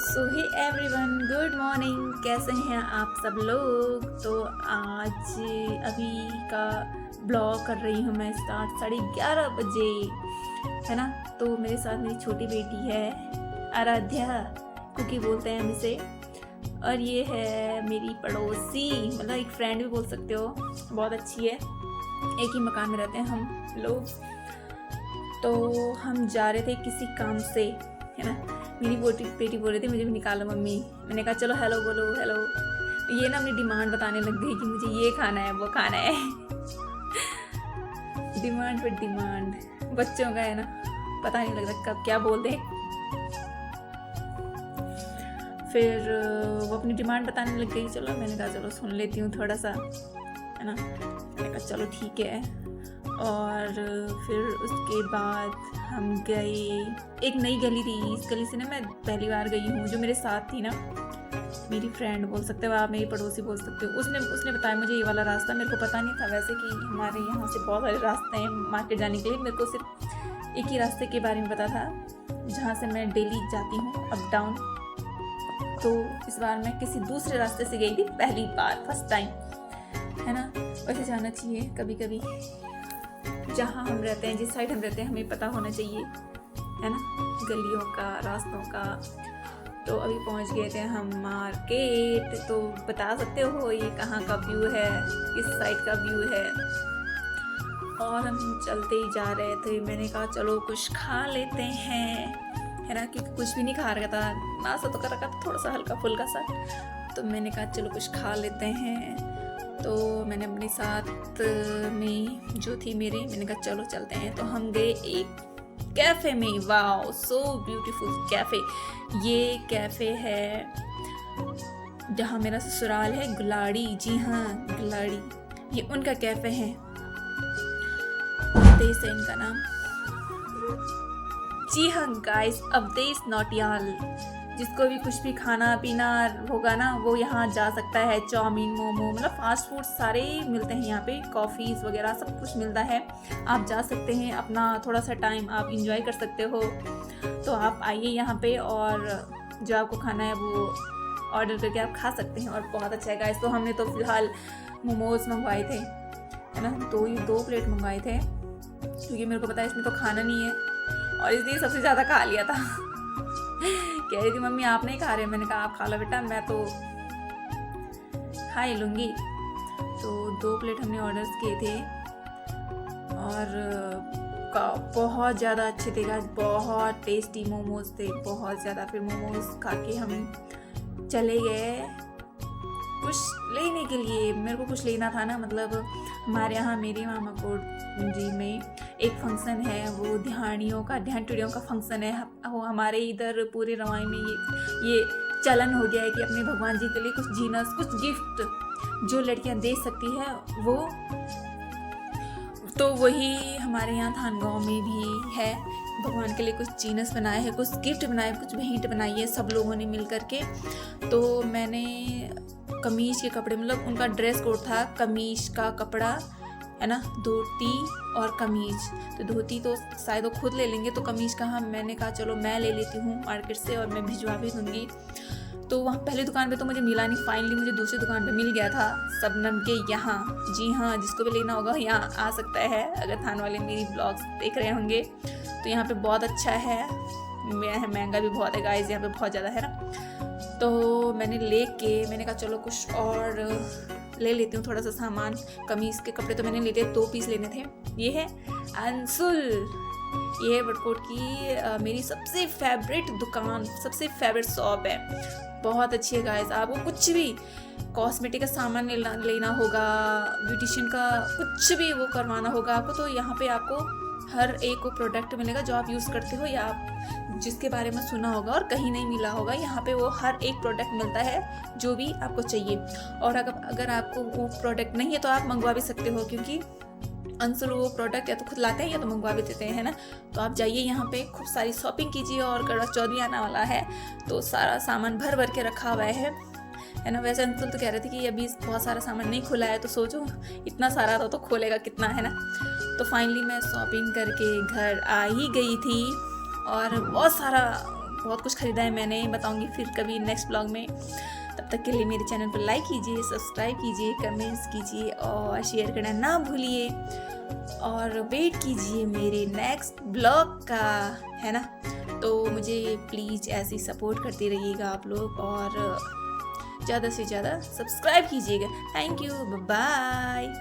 सो hey everyone, good morning. कैसे हैं आप सब लोग। तो आज अभी का ब्लॉग कर रही हूँ मैं स्टार्ट 11:30 बजे, है ना। तो मेरे साथ मेरी छोटी बेटी है आराध्या, कुकी बोलते हैं हम इसे। और ये है मेरी पड़ोसी, मतलब एक फ्रेंड भी बोल सकते हो, बहुत अच्छी है। एक ही मकान में रहते हैं हम लोग। तो हम जा रहे थे किसी काम से, है ना। मेरी बेटी बोल रही थी मुझे भी निकालो मम्मी। मैंने कहा चलो हेलो बोलो हेलो। ये ना अपनी डिमांड बताने लग गई कि मुझे ये खाना है वो खाना है। डिमांड पर डिमांड, बच्चों का है ना, पता नहीं लगता कब क्या बोल दे। फिर वो अपनी डिमांड बताने लग गई। चलो मैंने कहा चलो सुन लेती हूँ थोड़ा सा, है ना। मैंने कहा चलो ठीक है। और फिर उसके बाद हम गए, एक नई गली थी। इस गली से ना मैं पहली बार गई हूँ। जो मेरे साथ थी ना, मेरी फ्रेंड बोल सकते हो आप, मेरी पड़ोसी बोल सकते हो, उसने बताया मुझे ये वाला रास्ता। मेरे को पता नहीं था वैसे कि हमारे यहाँ से बहुत सारे रास्ते हैं मार्केट जाने के लिए। मेरे को सिर्फ एक ही रास्ते के बारे में पता था जहाँ से मैं डेली जाती हूँ अप डाउन। तो इस बार मैं किसी दूसरे रास्ते से गई थी, पहली बार, फर्स्ट टाइम, है ना। वैसे जाना चाहिए कभी कभी। जहाँ हम रहते हैं, जिस साइड हम रहते हैं, हमें पता होना चाहिए, है ना, गलियों का, रास्तों का। तो अभी पहुँच गए थे हम मार्केट। तो बता सकते हो ये कहाँ का व्यू है, किस साइड का व्यू है। और हम चलते ही जा रहे थे। मैंने कहा चलो कुछ खा लेते हैं, है ना, क्योंकि कुछ भी नहीं खा रहा था। नाश्ता तो कर रखा था थोड़ा सा हल्का फुल्का सा। तो मैंने कहा चलो कुछ खा लेते हैं। तो मैंने अपने साथ में जो थी मेरे, मैंने कहा चलो चलते हैं। तो हम गए एक कैफ़े में। Wow, so beautiful cafe. ये कैफ़े है जहाँ मेरा ससुराल है, गुलाड़ी। जी हाँ, गुलाड़ी, ये उनका कैफ़े है। अवधेश है इनका नाम। जी हाँ गाइस, अवधेश नौटियाल। जिसको भी कुछ भी खाना पीना होगा ना, वो यहाँ जा सकता है। चाउमीन, मोमो, मतलब फास्ट फूड सारे मिलते हैं यहाँ पे। कॉफ़ीज़ वगैरह सब कुछ मिलता है। आप जा सकते हैं, अपना थोड़ा सा टाइम आप इंजॉय कर सकते हो। तो आप आइए यहाँ पे, और जो आपको खाना है वो ऑर्डर करके आप खा सकते हैं। और बहुत अच्छा है गाइस। तो हमने तो फ़िलहाल मोमोज़ मंगवाए थे, है ना। दो प्लेट मंगवाए थे, क्योंकि मेरे को पता है इसमें तो खाना नहीं है, और इसलिए सबसे ज़्यादा खा लिया था। कह रही थी मम्मी आप नहीं खा रहे। मैंने कहा आप खा लो बेटा, मैं तो खा ही लूँगी। तो 2 प्लेट हमने ऑर्डर्स किए थे, और बहुत ज़्यादा अच्छे थे गाइस, बहुत टेस्टी मोमोज थे, बहुत ज़्यादा। फिर मोमोज खा के हम चले गए कुछ लेने के लिए। मेरे को कुछ लेना था ना, मतलब हमारे यहाँ मेरी मामा कोट जी में एक फंक्शन है, वो ध्यान टुड़ियों का फंक्शन है। वो हमारे इधर पूरे रवाई में ये चलन हो गया है कि अपने भगवान जी के लिए कुछ जीनस, कुछ गिफ्ट जो लड़कियां दे सकती है वो। तो वही हमारे यहाँ थानगांव में भी है। भगवान के लिए कुछ जीनस बनाए हैं, कुछ गिफ्ट बनाए, कुछ भेंट बनाई है सब लोगों ने मिल करके। तो मैंने कमीज के कपड़े, मतलब उनका ड्रेस कोड था कमीज का कपड़ा, है ना, धोती और कमीज। तो धोती तो शायद वो खुद ले लेंगे, तो कमीज का हम, मैंने कहा चलो मैं ले लेती हूँ मार्केट से, और मैं भिजवा भी दूँगी। तो वहाँ पहली दुकान पे तो मुझे मिला नहीं, फाइनली मुझे दूसरी दुकान पे मिल गया था, शबनम के यहाँ। जी हाँ, जिसको भी लेना होगा यहाँ आ सकता है, अगर थान वाले मेरी ब्लॉग्स देख रहे होंगे। तो यहाँ पे बहुत अच्छा है, महंगा भी बहुत है गाइस, यहाँ पे बहुत ज़्यादा, है ना। तो मैंने कहा चलो कुछ और ले लेती हूँ, थोड़ा सा सामान। कमीज़ के कपड़े तो मैंने ले लिए, 2 पीस लेने थे। ये है अंशुल, ये है बटकोट की मेरी सबसे फेवरेट दुकान, सबसे फेवरेट शॉप है। बहुत अच्छी है गाइस। आपको कुछ भी कॉस्मेटिक का सामान लेना होगा, ब्यूटिशियन का कुछ भी वो करवाना होगा आपको, तो यहाँ पे आपको हर एक वो प्रोडक्ट मिलेगा जो आप यूज़ करते हो, या आप जिसके बारे में सुना होगा और कहीं नहीं मिला होगा। यहाँ पे वो हर एक प्रोडक्ट मिलता है जो भी आपको चाहिए। और अगर आपको वो प्रोडक्ट नहीं है तो आप मंगवा भी सकते हो, क्योंकि अंशुल वो प्रोडक्ट या तो खुद लाते हैं या तो मंगवा भी देते हैं, है ना। तो आप जाइए यहाँ पे, खूब सारी शॉपिंग कीजिए। और करवा चौथ भी आने वाला है, तो सारा सामान भर भर के रखा हुआ है ना। वैसे अंशुल तो कह रहे थे कि अभी बहुत सारा सामान नहीं खुला है, तो सोचो इतना सारा था तो खोलेगा कितना, है ना। तो फाइनली मैं शॉपिंग करके घर आ ही गई थी, और बहुत सारा बहुत कुछ ख़रीदा है मैंने, बताऊँगी फिर कभी नेक्स्ट ब्लॉग में। तब तक के लिए मेरे चैनल पर लाइक कीजिए, सब्सक्राइब कीजिए, कमेंट्स कीजिए और शेयर करना ना भूलिए। और वेट कीजिए मेरे नेक्स्ट ब्लॉग का, है ना। तो मुझे प्लीज़ ऐसे ही सपोर्ट करते रहिएगा आप लोग और ज़्यादा से ज़्यादा सब्सक्राइब कीजिएगा। Thank you, bye bye.